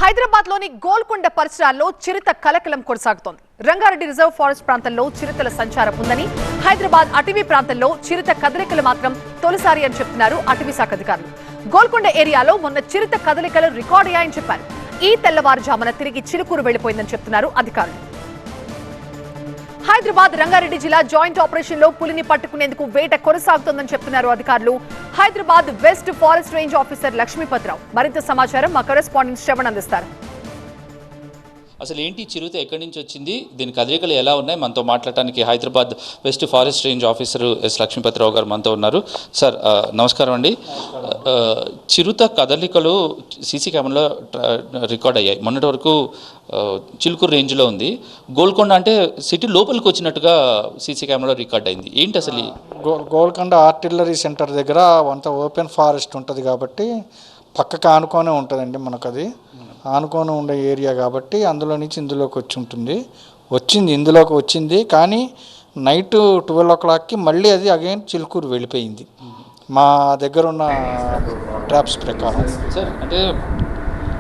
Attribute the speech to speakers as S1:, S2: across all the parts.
S1: హైదరాబాద్లోని గోల్కొండ పరిసరాల్లో చిరుత కలకలం కొనసాగుతోంది. రంగారెడ్డి రిజర్వ్ ఫారెస్ట్ ప్రాంతంలో చిరుతల సంచారం ఉందని, హైదరాబాద్ అటవీ ప్రాంతంలో చిరుత కదలికలు మాత్రం తొలిసారి అని చెప్తున్నారు అటవీ శాఖ అధికారులు. గోల్కొండ ఏరియాలో మొన్న చిరుత కదలికలు రికార్డ్ అయ్యాయని చెప్పారు. ఈ తెల్లవారుజామున తిరిగి చిలుకూరు వెళ్లిపోయిందని చెప్తున్నారు అధికారులు. హైదరాబాద్ రంగారెడ్డి జిల్లా జాయింట్ ఆపరేషన్ లో పులిని పట్టుకునేందుకు వేట కొనసాగుతోందని చెప్తున్నారు అధికారులు. Hyderabad west forest range officer Lakshmipathi Rao మరింత సమాచారం మా కరెస్పాండెంట్ శ్రవణ్ అందిస్తారు.
S2: అసలు ఏంటి చిరుత ఎక్కడి నుంచి వచ్చింది, దీని కదలికలు ఎలా ఉన్నాయి, మనతో మాట్లాడటానికి Hyderabad west forest range officer S Lakshmipathirao గారు మనతో ఉన్నారు. సార్ నమస్కారం అండి. చిరుత కదలికలు సీసీ కెమెరాలో రికార్డ్ అయ్యాయి. మొన్నటి వరకు చిలుకూరు రేంజ్లో ఉంది. గోల్కొండ అంటే సిటీ లోపలికి వచ్చినట్టుగా సీసీ కెమెరాలో రికార్డ్ అయింది. ఏంటి అసలు?
S3: గోల్కొండ ఆర్టిల్లరీ సెంటర్ దగ్గర అంత ఓపెన్ ఫారెస్ట్ ఉంటుంది కాబట్టి పక్కకి ఆనుకొనే ఉంటుందండి. మనకు అది ఆనుకొని ఉండే ఏరియా కాబట్టి అందులో నుంచి ఇందులోకి ఇందులోకి వచ్చింది. కానీ నైట్ 12 o'clockకి మళ్ళీ అది అగైన్ చిలుకూరు వెళ్ళిపోయింది మా దగ్గర ఉన్న ట్రాప్స్ ప్రకారం.
S2: సార్ అంటే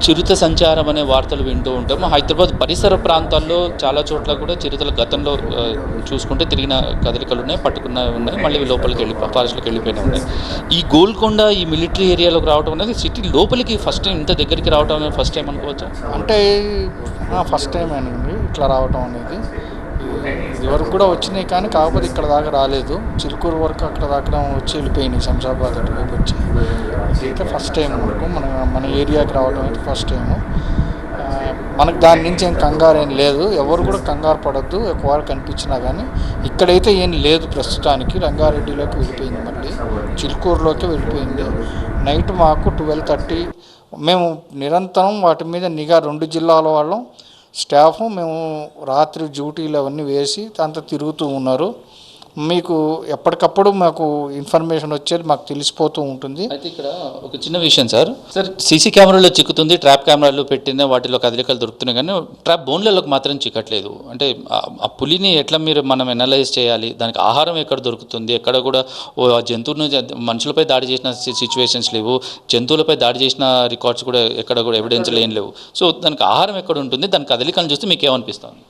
S2: చిరుత సంచారం అనే వార్తలు వింటూ ఉంటాము. హైదరాబాద్ పరిసర ప్రాంతాల్లో చాలా చోట్ల కూడా చిరుతల గతంలో చూసుకుంటే తిరిగిన కదలికలు ఉన్నాయి, ఉన్నాయి, మళ్ళీ లోపలికి ఫారెస్ట్లోకి వెళ్ళిపోయినా ఉన్నాయి. ఈ గోల్కొండ ఈ మిలిటరీ ఏరియాలోకి రావడం అనేది సిటీ లోపలికి ఫస్ట్ టైం, ఇంత దగ్గరికి రావడం అనేది ఫస్ట్ టైం అనుకోవచ్చా?
S3: అంటే ఫస్ట్ టైం అండి ఇట్లా రావడం అనేది. ఇదివరకు కూడా వచ్చినాయి కానీ కాకపోతే ఇక్కడ దాకా రాలేదు. చిలుకూరు వరకు అక్కడ దాకా వచ్చి వెళ్ళిపోయినాయి, శంషాబాద్ అటువైపు వచ్చి. ఇదైతే ఫస్ట్ టైం మనకు మన ఏరియాకి రావడం అయితే ఫస్ట్ టైము. మనకు దాని నుంచి ఏం కంగారు ఏం లేదు. ఎవరు కూడా కంగారు పడద్దు. ఒకవేళ కనిపించినా కానీ ఇక్కడైతే ఏం లేదు ప్రస్తుతానికి. రంగారెడ్డిలోకి వెళ్ళిపోయింది, మళ్ళీ చిలుకూరులోకి వెళ్ళిపోయింది. నైట్ మాకు 12:30 మేము నిరంతరం వాటి మీద నిఘా 2 జిల్లాల వాళ్ళం స్టాఫ్ మేము రాత్రి డ్యూటీలు అవన్నీ వేసి అంతా తిరుగుతూ ఉన్నారు. మీకు ఎప్పటికప్పుడు మాకు ఇన్ఫర్మేషన్ వచ్చేది మాకు తెలిసిపోతూ ఉంటుంది.
S2: అయితే ఇక్కడ ఒక చిన్న విషయం సార్ సీసీ కెమెరాలో చిక్కుతుంది, ట్రాప్ కెమెరాలు పెట్టిన వాటిలో కదలికలు దొరుకుతున్నాయి కానీ ట్రాప్ బోన్లలోకి మాత్రం చిక్కట్లేదు. అంటే ఆ పులిని ఎట్లా మనం ఎనలైజ్ చేయాలి, దానికి ఆహారం ఎక్కడ దొరుకుతుంది, ఎక్కడ కూడా జంతువును మనుషులపై దాడి చేసిన సిచ్యువేషన్స్ లేవు, జంతువులపై దాడి చేసిన రికార్డ్స్ కూడా ఎక్కడ కూడా ఎవిడెన్స్లు ఏం లేవు. సో దానికి ఆహారం ఎక్కడ ఉంటుంది, దాని కదలికలను చూస్తే మీకు ఏమనిపిస్తుంది?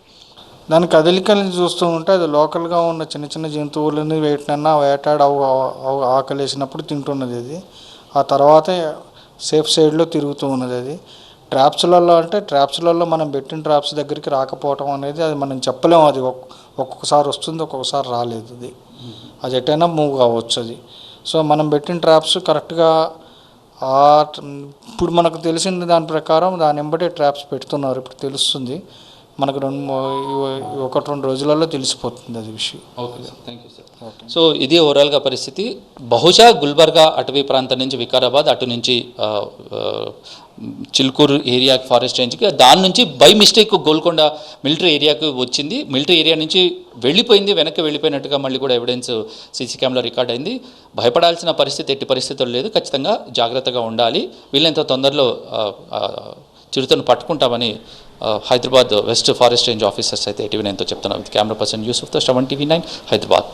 S3: దాని కదలికలను చూస్తూ ఉంటే అది లోకల్గా ఉన్న చిన్న చిన్న జంతువులని వేటాడి ఆకలేసినప్పుడు తింటున్నది అది. ఆ తర్వాత సేఫ్ సైడ్లో తిరుగుతూ ఉన్నది అది. ట్రాప్స్లలో మనం పెట్టిన ట్రాప్స్ దగ్గరికి రాకపోవటం అనేది అది మనం చెప్పలేము. అది ఒక్కొక్కసారి వస్తుంది, ఒక్కొక్కసారి రాలేదు. అది ఎటైనా మూవ్ కావచ్చు అది. సో మనం పెట్టిన ట్రాప్స్ కరెక్ట్గా ఇప్పుడు మనకు తెలిసిన దాని ప్రకారం దాని వెంబడే ట్రాప్స్ పెడుతున్నారు. ఇప్పుడు తెలుస్తుంది మనకు 1-2 రోజులలో తెలిసిపోతుంది అది విషయం.
S2: Okay sir, thank you sir. So ఇది ఓవరాల్గా పరిస్థితి. బహుశా గుల్బర్గా అటవీ ప్రాంతం నుంచి వికారాబాద్, అటు నుంచి చిలుకూరు ఏరియా ఫారెస్ట్ రేంజ్కి, దాని నుంచి బై మిస్టేక్ గోల్కొండ మిలిటరీ ఏరియాకి వచ్చింది. మిలిటరీ ఏరియా నుంచి వెళ్ళిపోయింది, వెనక్కి వెళ్ళిపోయినట్టుగా మళ్ళీ కూడా ఎవిడెన్స్ సీసీ కెమెరా రికార్డ్ అయింది. భయపడాల్సిన పరిస్థితి ఎట్టి పరిస్థితులు లేదు. ఖచ్చితంగా జాగ్రత్తగా ఉండాలి. వీళ్ళంత తొందరలో చిరుతను పట్టుకుంటామని Hyderabad west forest range officers అయితే టీవీ 9తో చెప్తున్నారు. విత్ కెమెరా పర్సన్ యూసుఫ్తో, శ్రవణ్, టీవీ 9 హైదరాబాద్.